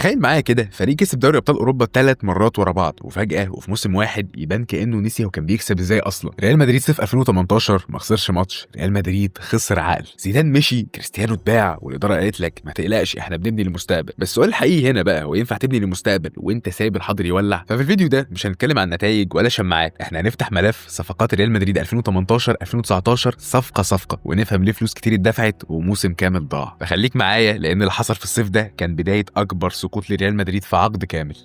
تخيل معايا كده فريق كسب دوري ابطال اوروبا 3 مرات ورا بعض، وفجاه وفي موسم واحد يبان كانه نسي هو كان بيكسب ازاي اصلا. ريال مدريد في 2018 ما خسرش ماتش، ريال مدريد خسر عقل. زيدان مشي، كريستيانو اتباع، والاداره قالت لك ما تقلقش احنا بنبني للمستقبل. بس السؤال الحقيقي هنا بقى، هو ينفع تبني للمستقبل وانت سايب الحاضر يولع؟ ففي الفيديو ده مش هنتكلم عن نتائج ولا شماعات، احنا هنفتح ملف صفقات ريال مدريد 2018 2019 صفقه صفقه، ونفهم ليه فلوس كتير اتدفعت وموسم كامل ضاع. فخليك معايا لان اللي حصل في الصيف ده كان بدايه اكبر سقوط لريال مدريد في عقد كامل.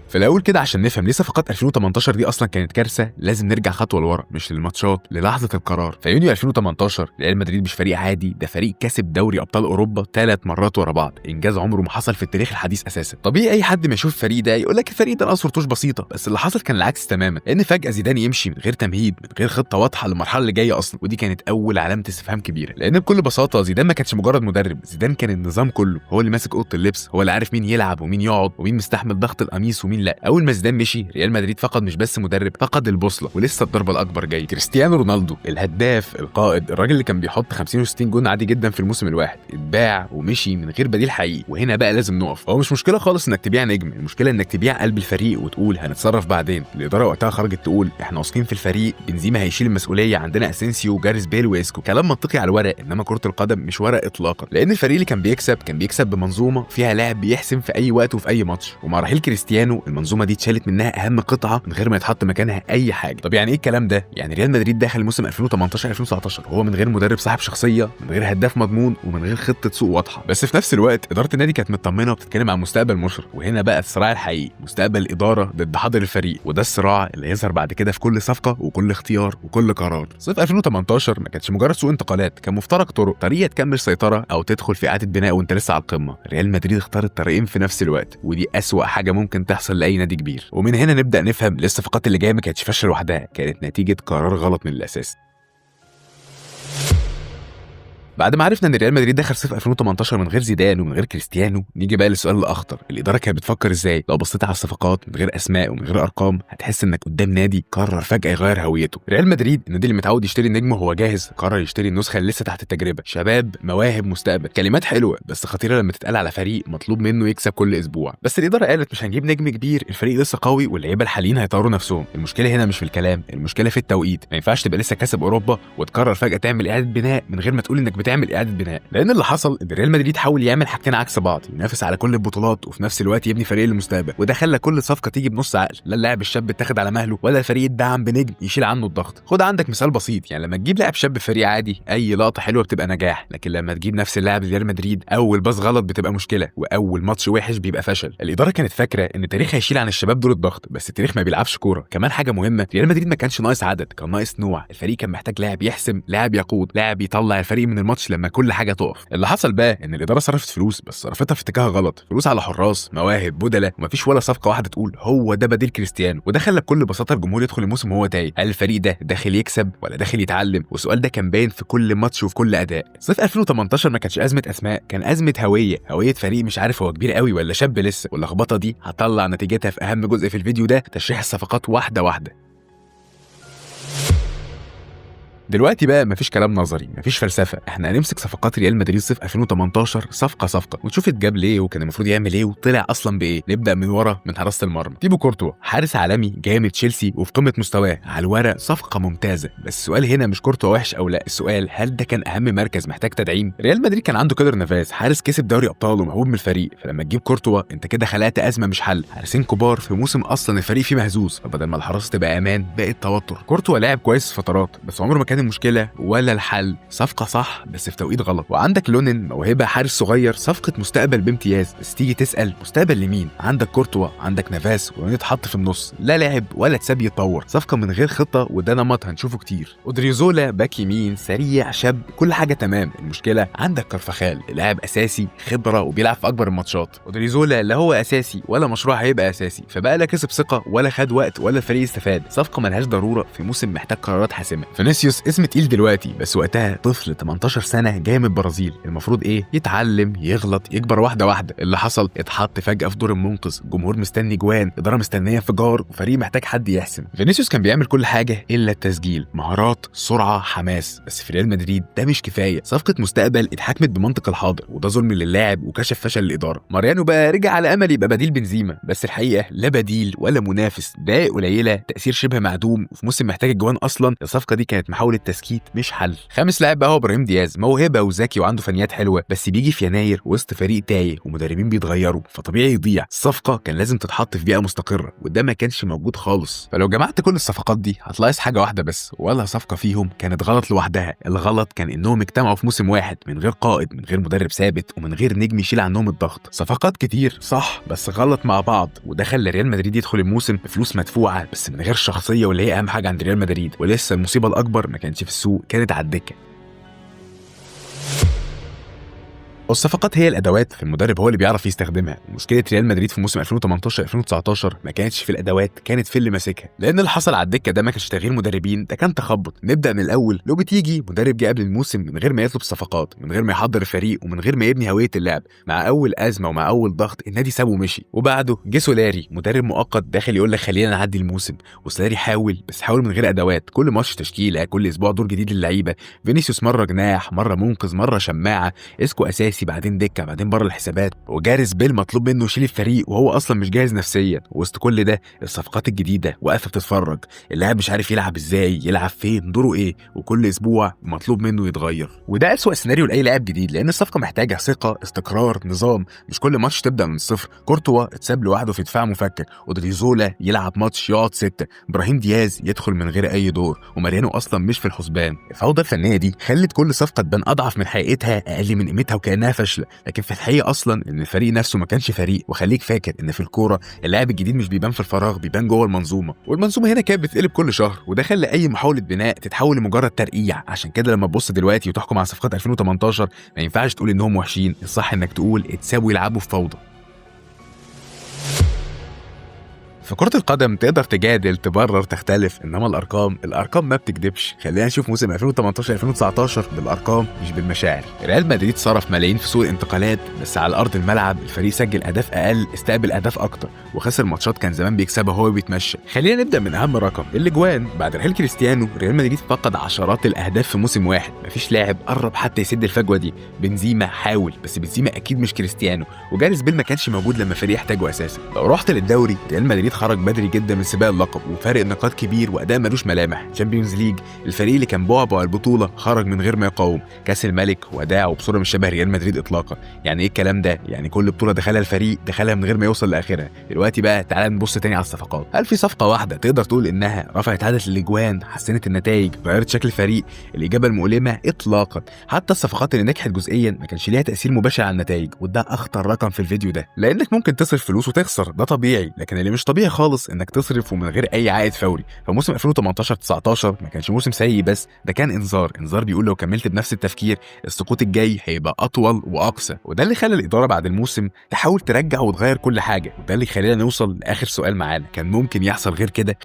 في الاول كده عشان نفهم ليه صفقات 2018 دي اصلا كانت كارثه، لازم نرجع خطوه لورا، مش للماتشات، للحظه القرار. في يونيو 2018 ريال مدريد مش فريق عادي، ده فريق كسب دوري ابطال اوروبا 3 مرات ورا بعض، انجاز عمره ما حصل في التاريخ الحديث اساسا. طبيعي اي حد ما يشوف الفريق ده يقول لك الفريق ده ناقصه رتوش بسيطه، بس اللي حصل كان العكس تماما، لان فجاه زيدان يمشي من غير تمهيد، من غير خطه واضحه للمرحله اللي جايه اصلا، ودي كانت اول علامه استفهام كبيره. لان بكل بساطه زيدان ما كانش مجرد مدرب، زيدان كان النظام كله، هو اللي ماسك اوضه اللبس، هو اللي عارف مين يلعب ومين يقعد ومين مستحمل ضغط القميص ومين لا. اول ما زيدان مشي ريال مدريد فقد مش بس مدرب، فقد البوصله، ولسه الضربه الاكبر جاي. كريستيانو رونالدو الهداف القائد، الراجل اللي كان بيحط 50 و60 جون عادي جدا في الموسم الواحد، اتباع ومشي من غير بديل حقيقي. وهنا بقى لازم نقف، هو مش مشكله خالص انك تبيع نجم، المشكله انك تبيع قلب الفريق وتقول هنتصرف بعدين. الاداره وقتها خرجت تقول احنا واثقين في الفريق، بنزيما هيشيل المسؤوليه، عندنا اسينسيو وجاريث بيل واسكو. كلام منطقي على الورق، انما كره القدم مش ورق اطلاقا، لان الفريق اللي كان بيكسب بمنظومه فيها لاعب بيحسم في اي وقت وفي اي ماتش. ومع رحيل كريستيانو المنظومه دي اتشالت منها اهم قطعه من غير ما يتحط مكانها اي حاجه. طب يعني ايه الكلام ده؟ يعني ريال مدريد داخل موسم 2018 2019 هو من غير مدرب صاحب شخصيه، من غير هداف مضمون، ومن غير خطه سوق واضحه. بس في نفس الوقت اداره النادي كانت مطمنه وبتتكلم عن مستقبل مشرق. وهنا بقى الصراع الحقيقي، مستقبل الاداره ضد حاضر الفريق، وده الصراع اللي هيظهر بعد كده في كل صفقه وكل اختيار وكل قرار. صيف 2018 ما كانش مجرد سوق انتقالات، كان مفترق طرق، طريقه تكمل سيطره او تدخل في اعاده بناء وانت لسه على القمه. ريال مدريد اختار الطريقين في نفس الوقت، ودي اسوأ حاجه ممكن تحصل لاي نادي كبير. ومن هنا نبدا نفهم ليه الصفقات اللي جايه ما كانتش فشل لوحدها، كانت نتيجه قرار غلط من الاساس. بعد ما عرفنا ان ريال مدريد دخل صيف 2018 من غير زيدان ومن غير كريستيانو، نيجي بقى للسؤال الاخطر، الاداره كانت بتفكر ازاي؟ لو بصيت على الصفقات من غير اسماء ومن غير ارقام هتحس انك قدام نادي قرر فجاه يغير هويته. ريال مدريد النادي اللي متعود يشتري النجم وهو جاهز، قرر يشتري النسخه اللي لسه تحت التجربه، شباب، مواهب، مستقبل. كلمات حلوه بس خطيره لما تتقال على فريق مطلوب منه يكسب كل اسبوع. بس الاداره قالت مش هنجيب نجم كبير، الفريق لسه قوي واللعيبه الحاليين هيطوروا نفسهم. المشكله هنا مش في الكلام، المشكله في التوقيت. ما ينفعش تبقى لسه كاسب اوروبا وتقرر فجاه تعمل اعاده بناء من غير ما تقول انك بتعمل اعاده بناء. لان اللي حصل ان ريال مدريد حاول يعمل حاجتين عكس بعض، ينافس على كل البطولات وفي نفس الوقت يبني فريق للمستقبل، وده خلى كل صفقه تيجي بنص عقل، لا اللاعب الشاب اتاخد على مهله ولا الفريق اتدعم بنجم يشيل عنه الضغط. خد عندك مثال بسيط، يعني لما تجيب لاعب شاب في فريق عادي اي لقطه حلوه بتبقى نجاح، لكن لما تجيب نفس اللاعب لريال مدريد اول باص غلط بتبقى مشكله، واول ماتش وحش بيبقى فشل. الاداره كانت فاكره ان التاريخ هيشيل عن الشباب دول الضغط، بس التاريخ ما بيلعبش كوره. كمان حاجه مهمه، ريال مدريد ما كانش ناقص عدد، كان ناقص نوع. الفريق كان محتاج لاعب يحسم، لاعب يقود، لاعب يطلع الفريق من الماتش لما كل حاجه تقف. اللي حصل بقى ان الاداره صرفت فلوس، بس صرفتها في اتجاه غلط، فلوس على حراس، مواهب، بدله، ومفيش ولا صفقه واحده تقول هو ده بديل كريستيانو. وده خلى بكل بساطه الجمهور يدخل الموسم وهو تايه، هل الفريق ده داخل يكسب ولا داخل يتعلم؟ والسؤال ده كان باين في كل ماتش وفي كل اداء. صيف 2018 ما كانش ازمه اسماء، كان ازمه هويه فريق مش عارف هو كبير قوي ولا شاب لسه. واللخبطه دي هطلع نتيجتها في اهم جزء في الفيديو ده، تشريح الصفقات واحده واحده. دلوقتي بقى مفيش كلام نظري، مفيش فلسفه، احنا هنمسك صفقات ريال مدريد صيف 2018 صفقه صفقه ونشوف اتجاب ليه وكان المفروض يعمل ايه وطلع اصلا بايه. نبدا من ورا، من حراسه المرمى. تيبو كورتوا حارس عالمي جاي من تشيلسي وفي قمه مستواه، على الورق صفقه ممتازه، بس السؤال هنا مش كورتوا وحش او لا، السؤال هل ده كان اهم مركز محتاج تدعيم؟ ريال مدريد كان عنده كيلر نافاس، حارس كسب دوري ابطال ومحبوب من الفريق، فلما تجيب كورتوا انت كده خلقت ازمه مش حل. حارسين كبار في موسم اصلا الفريق فيه مهزوز، فبدل ما الحراسه تبقى امان بقت توتر. كورتوا لاعب كويس في فترات، بس عمره ما كان المشكله ولا الحل. صفقه صح بس في توقيت غلط. وعندك لونين موهبه، حارس صغير، صفقه مستقبل بامتياز، بس تيجي تسال مستقبل لمين؟ عندك كورتوا، عندك نافاس، ولونين اتحط في النص، لا لاعب ولا تساب يتطور. صفقه من غير خطه، وده نمط هنشوفه كتير. اودريوزولا باك يمين، سريع، شاب، كل حاجه تمام. المشكله عندك كارفاخال، لاعب اساسي، خبره وبيلعب في اكبر الماتشات. اودريوزولا لا هو اساسي ولا مشروع هيبقى اساسي، فبقى لا كسب ثقه ولا خد وقت ولا الفريق استفاد. صفقه ملهاش ضروره في موسم محتاج قرارات حاسمه. فينيسيوس اسم تقيل دلوقتي، بس وقتها طفل 18 سنه جاي من البرازيل، المفروض ايه؟ يتعلم، يغلط، يكبر واحده واحده. اللي حصل اتحط فجاه في دور المنقذ، جمهور مستني جوان، اداره مستنيه انفجار، وفريق محتاج حد يحسم. فينيسيوس كان بيعمل كل حاجه الا التسجيل، مهارات، سرعه، حماس. بس في ريال مدريد ده مش كفايه، صفقه مستقبل اتحكمت بمنطق الحاضر، وده ظلم للاعب وكشف فشل الاداره. ماريانو بقى رجع على امل يبقى بديل بنزيما، بس الحقيقه لا بديل ولا منافس، دقايق قليله، تاثير شبه معدوم، وفي موسم محتاج الجوان اصلا. الصفقه دي كانت محاوله تسكيت مش حل. خامس لاعب بقى هو ابراهيم دياز، موهبه وذكي وعنده فنيات حلوه، بس بيجي في يناير وسط فريق تايه ومدربين بيتغيروا، فطبيعي يضيع. الصفقه كان لازم تتحط في بيئه مستقره، وده ما كانش موجود خالص. فلو جمعت كل الصفقات دي هتلاحظ حاجه واحده بس، ولا صفقه فيهم كانت غلط لوحدها. الغلط كان انهم اجتمعوا في موسم واحد من غير قائد، من غير مدرب ثابت، ومن غير نجم يشيل عنهم الضغط. صفقات كتير صح، بس غلط مع بعض، وده خلى ريال مدريد يدخل الموسم بفلوس مدفوعه بس من غير شخصيه، واللي هي اهم حاجه عند ريال مدريد. ولسه المصيبه الاكبر ما كانتش في السوق، كانت على الدكه. والصفقات هي الادوات، في المدرب هو اللي بيعرف يستخدمها. ومشكله ريال مدريد في موسم 2018 2019 ما كانتش في الادوات، كانت في اللي ماسكها. لان اللي حصل على الدكه ده ما كانش تغيير مدربين، ده كان تخبط. نبدا من الاول. لو بتيجي مدرب جه قبل الموسم من غير ما يطلب صفقات، من غير ما يحضر الفريق، ومن غير ما يبني هويه اللعب، مع اول ازمه ومع اول ضغط النادي سابه ومشي. وبعده جه سولاري، مدرب مؤقت داخل يقول لك خلينا نعدي الموسم. وسولاري حاول، بس حاول من غير ادوات، كل ماتش تشكيله، كل اسبوع دور جديد للعيبه. فينيسيوس مره جناح، مره منقذ، مره شماعه، اسكو اساسي، بعدين دكه، بعدين بره الحسابات. وجاريث بيل مطلوب منه يشيل الفريق وهو اصلا مش جاهز نفسيا. وسط كل ده الصفقات الجديده واقفه بتتفرج، اللاعب مش عارف يلعب ازاي، يلعب فين، دوره ايه، وكل اسبوع مطلوب منه يتغير. وده اسوأ سيناريو لاي لاعب جديد، لان الصفقه محتاجه ثقه، استقرار، نظام. مش كل ماتش تبدا من الصفر. كورتوا اتساب لوحده في دفاع مفكك، ودريزولا يلعب ماتش يقعد 6، ابراهيم دياز يدخل من غير اي دور، وماريانو اصلا مش في الحسبان. الفوضى الفنيه دي خلت كل صفقه تبان اضعف من حقيقتها، اقل من قيمتها، وكانها فاشله. لكن في الحقيقه اصلا ان الفريق نفسه ما كانش فريق. وخليك فاكر ان في الكوره اللاعب الجديد مش بيبان في الفراغ، بيبان جوه المنظومه. والمنظومه هنا كانت بتقلب كل شهر، وده خلى اي محاوله بناء تتحول لمجرد ترقيع. عشان كده لما تبص دلوقتي وتحكم على صفقات 2018 ما ينفعش تقول انهم وحشين، الصح انك تقول اتسابوا يلعبوا في فوضى. في كرة القدم تقدر تجادل، تبرر، تختلف، انما الارقام ما بتكدبش. خلينا نشوف موسم 2018 2019 بالارقام مش بالمشاعر. ريال مدريد صرف ملايين في سوق الانتقالات، بس على ارض الملعب الفريق سجل اهداف اقل، استقبل اهداف اكتر، وخسر ماتشات كان زمان بيكسبها وهو بيتمشى. خلينا نبدا من اهم رقم، الاجوان. بعد رحيل كريستيانو ريال مدريد فقد عشرات الاهداف في موسم واحد، مفيش لاعب قرب حتى يسد الفجوه دي. بنزيما حاول، بس بنزيما اكيد مش كريستيانو، وجاريث بيل ما كانش موجود لما الفريق احتاجه اساسا. لو رحت للدوري ريال مدريد خرج بدري جدا من سباق اللقب، وفارق نقاط كبير، واداء ملوش ملامح. تشامبيونز ليج الفريق اللي كان بعبع البطوله خرج من غير ما يقاوم. كاس الملك وداع وبصوره مش شبه ريال مدريد اطلاقا. يعني ايه الكلام ده؟ يعني كل بطوله دخلها الفريق دخلها من غير ما يوصل لاخرها. دلوقتي بقى تعال نبص تاني على الصفقات. هل في صفقه واحده تقدر تقول انها رفعت عدد الاجوان، حسنت النتائج، غيرت شكل الفريق؟ الاجابه المؤلمه اطلاقا. حتى الصفقات اللي نجحت جزئيا ما كانش ليها تاثير مباشر على النتائج، وده اخطر رقم في الفيديو ده. لانك ممكن تصرف فلوس وتخسر، ده طبيعي، لكن اللي مش طبيعي خالص انك تصرف ومن غير اي عائد فوري. فموسم 2018 19 ما كانش موسم سيء، بس ده كان انذار بيقول لو كملت بنفس التفكير السقوط الجاي هيبقى اطول واقسى. وده اللي خلى الاداره بعد الموسم تحاول ترجع وتغير كل حاجه، وده اللي خلينا نوصل لاخر سؤال معانا، كان ممكن يحصل غير كده؟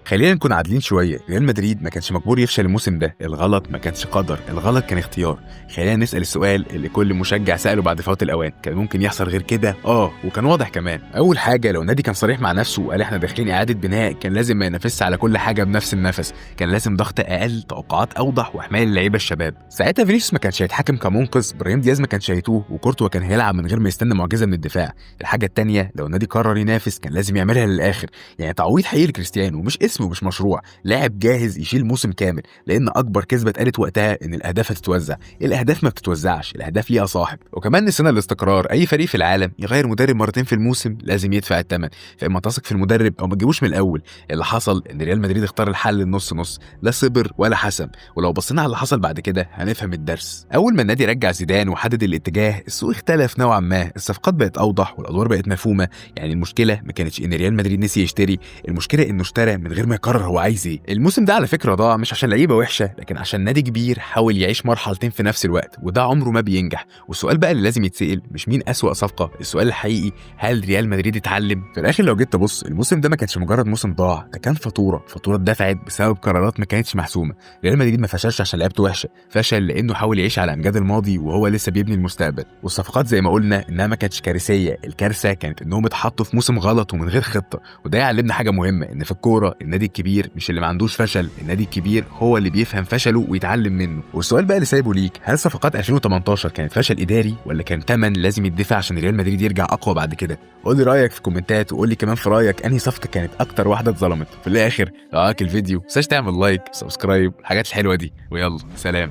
خلينا نكون عادلين شويه، ريال مدريد ما كانش مجبور يفشل الموسم ده، الغلط ما كانش قدر، الغلط كان اختيار. خلينا نسال السؤال اللي كل مشجع ساله بعد فوات الاوان، كان ممكن يحصل غير كده؟ وكان واضح كمان. اول حاجه، لو النادي كان صريح مع نفسه وقال احنا داخلين اعاده بناء، كان لازم ما ينافسش على كل حاجه بنفس النفس، كان لازم ضغط اقل، توقعات اوضح، وحمايه للعيبه الشباب. ساعتها فينيسيوس ما كانش هيتحكم كمنقذ، ابراهيم دياز ما كانش هيتوه، وكورتوا كان هيلعب من غير ما يستنى معجزه من الدفاع. الحاجه الثانيه، لو النادي قرر ينافس كان لازم يعملها للاخر، يعني تعويض حقيقي لكريستيانو، مش اسمه، مش مشروع، لاعب جاهز يشيل موسم كامل. لان اكبر كذبه اتقالت وقتها ان الاهداف هتتوزع، الاهداف ما بتتوزعش، الاهداف ليها صاحب. وكمان نسينا الاستقرار، اي فريق في العالم يغير مدرب مرتين في الموسم لازم يدفع الثمن، فاما تثق في المدرب او ما تجيبوش من الاول. اللي حصل ان ريال مدريد اختار الحل النص نص، لا صبر ولا حسم. ولو بصينا على اللي حصل بعد كده هنفهم الدرس. اول ما النادي رجع زيدان وحدد الاتجاه، السوق اختلف نوعا ما، الصفقات بقت اوضح والادوار بقت مفهومه. يعني المشكله ما كانتش ان ريال مدريد نسي يشتري، المشكله انه اشترى من غير ما يقرر هو عايز ايه. الموسم ده على فكره ضاع مش عشان لعيبه وحشه، لكن عشان نادي كبير حاول يعيش مرحلتين في نفس الوقت، وده عمره ما بينجح. والسؤال بقى اللي لازم يتسال مش مين اسوأ صفقه، السؤال الحقيقي هل ريال مدريد اتعلم؟ في الاخر لو جيت تبص الموسم ده ما كانش مجرد موسم ضاع، ده كان فاتوره اتدفعت بسبب قرارات ما كانتش محسومه. ريال مدريد ما فشلش عشان لعبته وحشه، فشل لانه حاول يعيش على امجاد الماضي وهو لسه بيبني المستقبل. والصفقات زي ما قلنا انها ما كانتش كارثيه، الكارثه كانت انهم اتحطوا في موسم غلط ومن غير خطه. وده يعلمنا حاجه مهمه، ان في الكوره النادي الكبير مش اللي ما عندوش فشل، النادي الكبير هو اللي بيفهم فشله ويتعلم منه. والسؤال بقى اللي سايبه ليك، هل صفقات 2018 كانت فشل اداري ولا كان ثمن لازم يدفع عشان ريال مدريد يرجع اقوى بعد كده؟ قول لي رايك في الكومنتات، وقول لي كمان في رايك انهي صفقه كانت اكتر واحده اتظلمت. في الاخر لو عجبك الفيديو متنساش تعمل لايك، سبسكرايب، الحاجات الحلوه دي، ويلا سلام.